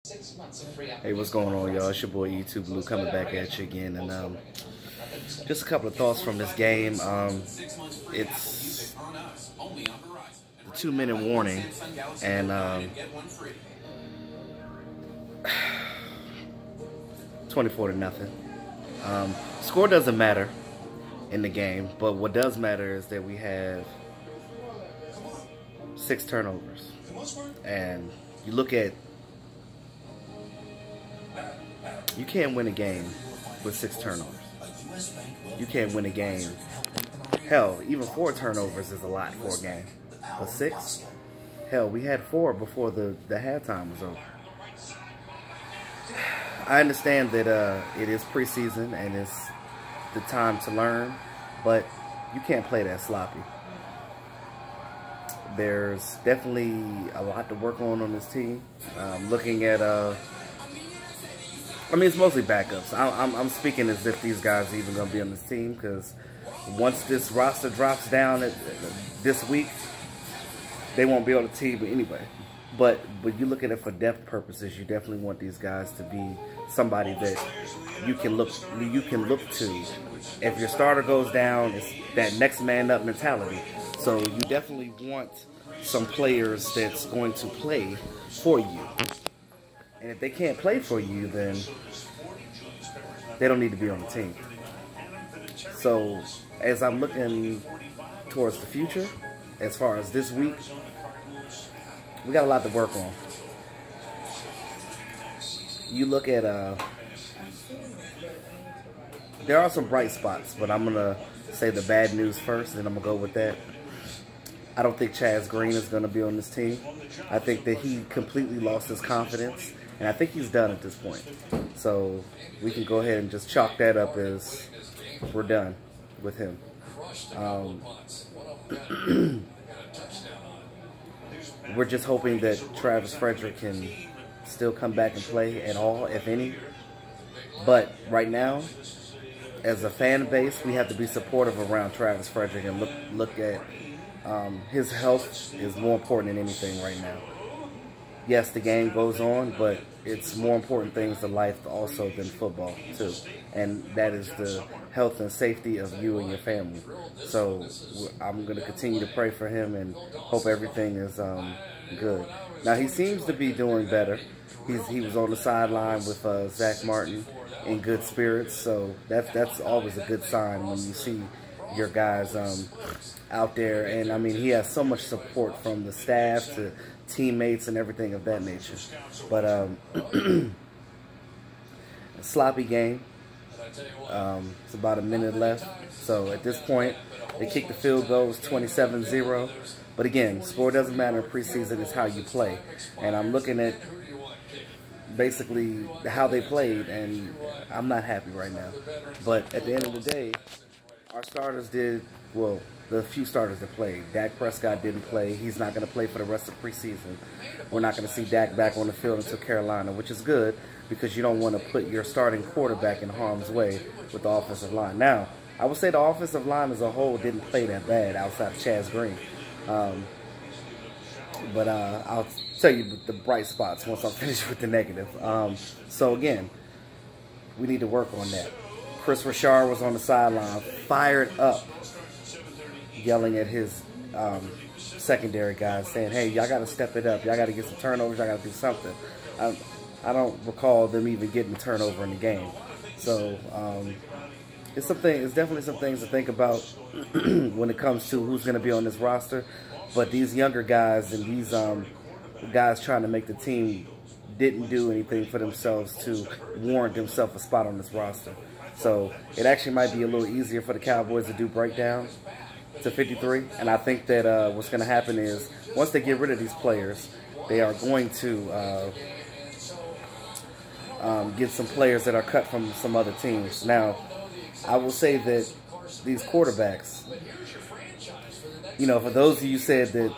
Hey, what's going on, y'all? It's your boy YouTube Blue coming back at you again, and just a couple of thoughts from this game. It's the 2-minute warning, and 24-0. Score doesn't matter in the game, but what does matter is that we have 6 turnovers, and you look at. You can't win a game with 6 turnovers. You can't win a game. Hell, even 4 turnovers is a lot for a game. But 6? Hell, we had 4 before the halftime was over. I understand that it is preseason and it's the time to learn, but you can't play that sloppy. There's definitely a lot to work on this team. Looking at I mean, it's mostly backups. I'm speaking as if these guys are even going to be on this team, because once this roster drops down this week, they won't be on the team anyway. But you look at it for depth purposes, you definitely want these guys to be somebody that you can look to. If your starter goes down, it's that next man up mentality. So you definitely want some players that's going to play for you. And if they can't play for you, then they don't need to be on the team. So, as I'm looking towards the future, as far as this week, we got a lot to work on. You look at, there are some bright spots, but I'm going to say the bad news first, and I'm going to go with that. I don't think Chaz Green is going to be on this team. I think that he completely lost his confidence. And I think he's done at this point. So we can go ahead and just chalk that up as we're done with him. We're just hoping that Travis Frederick can still come back and play at all, if any. But right now, as a fan base, we have to be supportive around Travis Frederick and look at his health is more important than anything right now. Yes, the game goes on, but it's more important things in life also than football, too. And that is the health and safety of you and your family. So I'm going to continue to pray for him and hope everything is good. Now, he seems to be doing better. He was on the sideline with Zach Martin in good spirits, so that's always a good sign when you see your guys out there. And, I mean, he has so much support from the staff to teammates and everything of that nature. But a sloppy game. It's about a minute left. So at this point, they kick the field goal. It's 27-0. But again, score doesn't matter in preseason. It's how you play. And I'm looking at basically how they played, and I'm not happy right now. But at the end of the day, our starters did well. The few starters that played. Dak Prescott didn't play. He's not going to play for the rest of preseason. We're not going to see Dak back on the field until Carolina, which is good because you don't want to put your starting quarterback in harm's way with the offensive line. Now, I would say the offensive line as a whole didn't play that bad outside of Chaz Green. But I'll tell you the bright spots once I'm finished with the negative. So, again, we need to work on that. Chris Richard was on the sideline, fired up, yelling at his secondary guys, saying, hey, y'all got to step it up. Y'all got to get some turnovers. Y'all got to do something. I don't recall them even getting a turnover in the game. So it's definitely some things to think about when it comes to who's going to be on this roster. But these younger guys and these guys trying to make the team didn't do anything for themselves to warrant themselves a spot on this roster. So it actually might be a little easier for the Cowboys to do breakdowns to 53, and I think that what's going to happen is once they get rid of these players, they are going to get some players that are cut from some other teams. Now, I will say that these quarterbacks, you know, for those of you who said that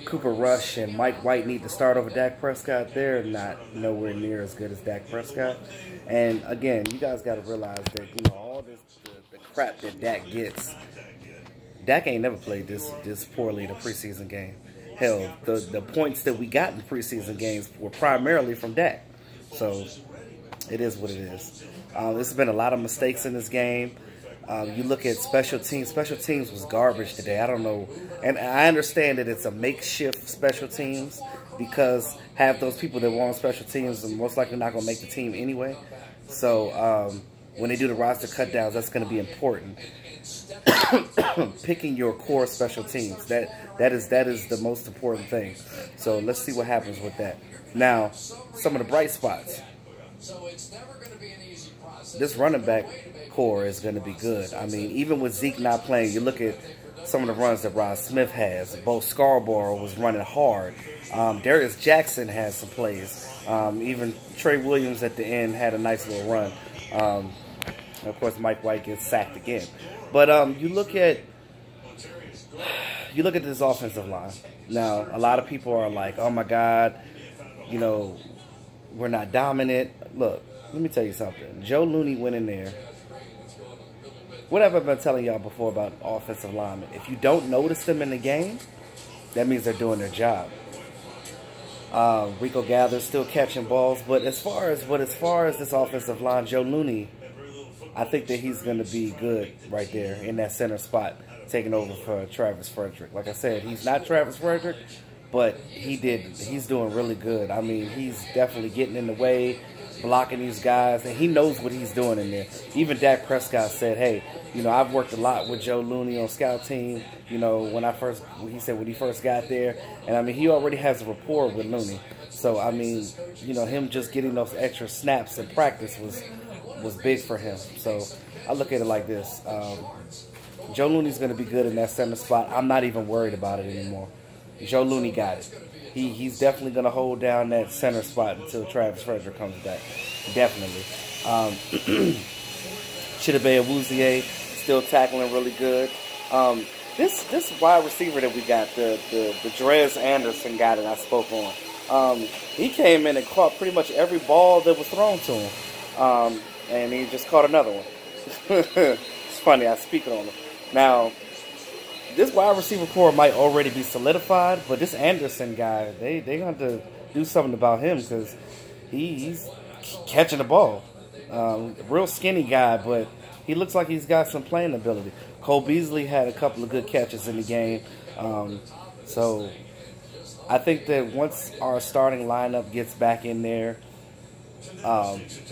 Cooper Rush and Mike White need to start over Dak Prescott, they're not nowhere near as good as Dak Prescott. And again, you guys got to realize that, you know, all this the crap that Dak gets, Dak ain't never played this poorly in a preseason game. Hell, the points that we got in preseason games were primarily from Dak. So it is what it is. There's been a lot of mistakes in this game. You look at special teams. Special teams was garbage today. I don't know. And I understand that it's a makeshift special teams because half those people that were on special teams are most likely not going to make the team anyway. So when they do the roster cut-downs, that's going to be important. Picking your core special teams. That is the most important thing. So let's see what happens with that. Now, some of the bright spots. This running back core is going to be good. I mean, even with Zeke not playing, you look at some of the runs that Rod Smith has. Bo Scarborough was running hard. Darius Jackson has some plays. Even Trey Williams at the end had a nice little run. Of course, Mike White gets sacked again. But you look at this offensive line. Now, a lot of people are like, "Oh my God, you know, we're not dominant." Look, let me tell you something. Joe Looney went in there. What have I been telling y'all before about offensive linemen? If you don't notice them in the game, that means they're doing their job. Rico Gather's still catching balls, but as far as this offensive line, Joe Looney, I think that he's going to be good right there in that center spot, taking over for Travis Frederick. Like I said, he's not Travis Frederick, but he's doing really good. I mean, he's definitely getting in the way, blocking these guys, and he knows what he's doing in there. Even Dak Prescott said, "Hey, you know, I've worked a lot with Joe Looney on scout team, you know, when he first got there." And I mean, he already has a rapport with Looney. So, I mean, you know, him just getting those extra snaps in practice was big for him. So, I look at it like this. Joe Looney's going to be good in that center spot. I'm not even worried about it anymore. Joe Looney got it. He's definitely going to hold down that center spot until Travis Frederick comes back. Definitely. Chidobe Awuzie still tackling really good. This wide receiver that we got, the Drez Anderson guy that I spoke on, he came in and caught pretty much every ball that was thrown to him. And he just caught another one. It's funny, I speak on him. Now, this wide receiver core might already be solidified, but this Anderson guy, they going to do something about him because he's catching the ball. Real skinny guy, but he looks like he's got some playing ability. Cole Beasley had a couple of good catches in the game. So I think that once our starting lineup gets back in there,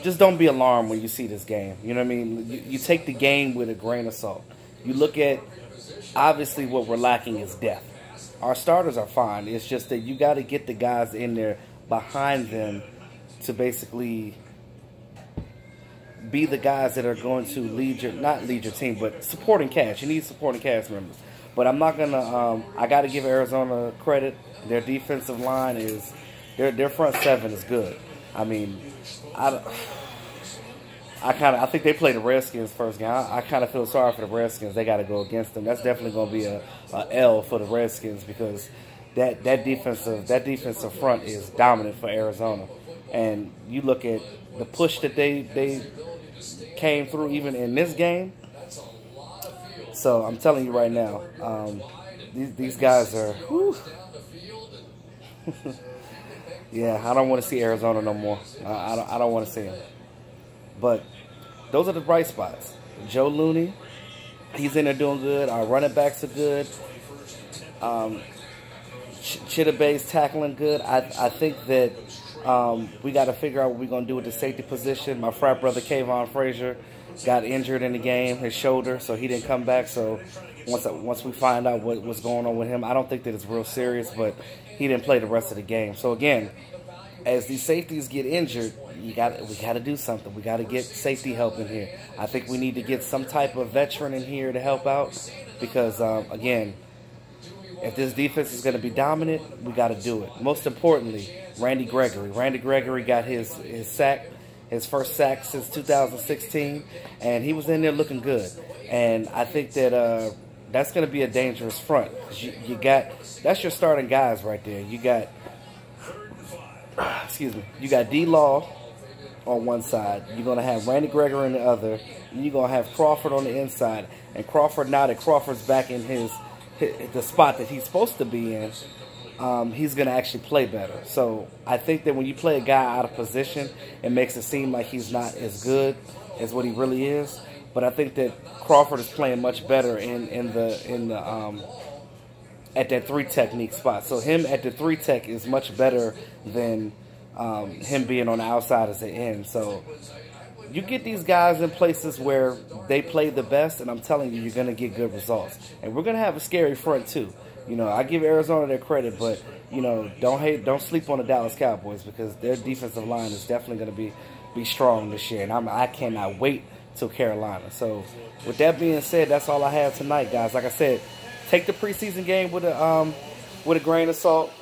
just don't be alarmed when you see this game. You know what I mean? You take the game with a grain of salt. You look at, obviously what we're lacking is depth. Our starters are fine. It's just that you got to get the guys in there behind them to basically be the guys that are going to not lead your team, but supporting cast. You need supporting cast members. But I'm not going to, I got to give Arizona credit. Their defensive line is, their front seven is good. I mean, I think they play the Redskins first game. I kind of feel sorry for the Redskins. They got to go against them. That's definitely going to be a L for the Redskins because that defensive front is dominant for Arizona. And you look at the push that they came through even in this game. So I'm telling you right now, these guys are. Whew. Yeah, I don't want to see Arizona no more. I don't want to see them. But those are the bright spots. Joe Looney, he's in there doing good. Our running backs are good. Chidobe's tackling good. I think that we got to figure out what we're going to do with the safety position. My frat brother, Kayvon Frazier, got injured in the game, his shoulder, so he didn't come back. So once we find out what's going on with him, I don't think that it's real serious, but he didn't play the rest of the game. So, again, as these safeties get injured, we got to do something. We got to get safety help in here. I think we need to get some type of veteran in here to help out because, again, if this defense is going to be dominant, we got to do it. Most importantly, Randy Gregory. Randy Gregory got his first sack since 2016, and he was in there looking good. And I think that that's going to be a dangerous front. That's your starting guys right there. You got D-Law on one side. You're going to have Randy Gregory on the other. And you're going to have Crawford on the inside. And Crawford, now that Crawford's back in the spot that he's supposed to be in, he's going to actually play better. So I think that when you play a guy out of position, it makes it seem like he's not as good as what he really is. But I think that Crawford is playing much better at that 3 technique spot. So him at the 3 tech is much better than him being on the outside as an end. So you get these guys in places where they play the best, and I'm telling you, you're going to get good results. And we're going to have a scary front too. You know, I give Arizona their credit, but you know, don't sleep on the Dallas Cowboys, because their defensive line is definitely going to be strong this year, and I cannot wait till Carolina. So with that being said, that's all I have tonight, guys. Like I said, take the preseason game with a grain of salt.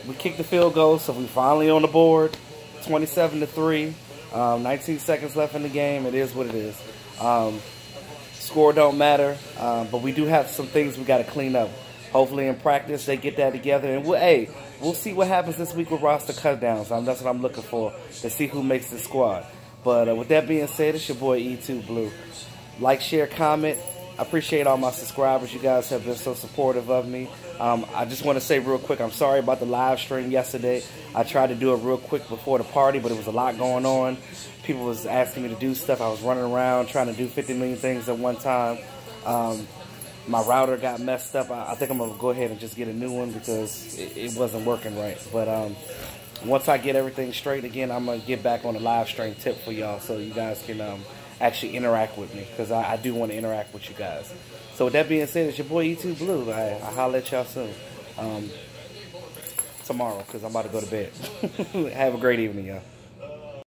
We kicked the field goal, so we finally on the board, 27-3. 19 seconds left in the game. It is what it is. Score don't matter, but we do have some things we got to clean up. Hopefully in practice they get that together, and we'll see what happens this week with roster cutdowns. That's what I'm looking for, to see who makes the squad. But with that being said, it's your boy E2 Blue. Like, share, comment. I appreciate all my subscribers. You guys have been so supportive of me. I just want to say real quick, I'm sorry about the live stream yesterday. I tried to do it real quick before the party, but it was a lot going on. People was asking me to do stuff. I was running around trying to do 50 million things at one time. My router got messed up. I think I'm going to go ahead and just get a new one, because it wasn't working right. But once I get everything straight again, I'm going to get back on the live stream tip for y'all, so you guys can actually interact with me, because I do want to interact with you guys. So with that being said, it's your boy E2 Blue. I'll holler at y'all soon. Tomorrow, because I'm about to go to bed. Have a great evening, y'all.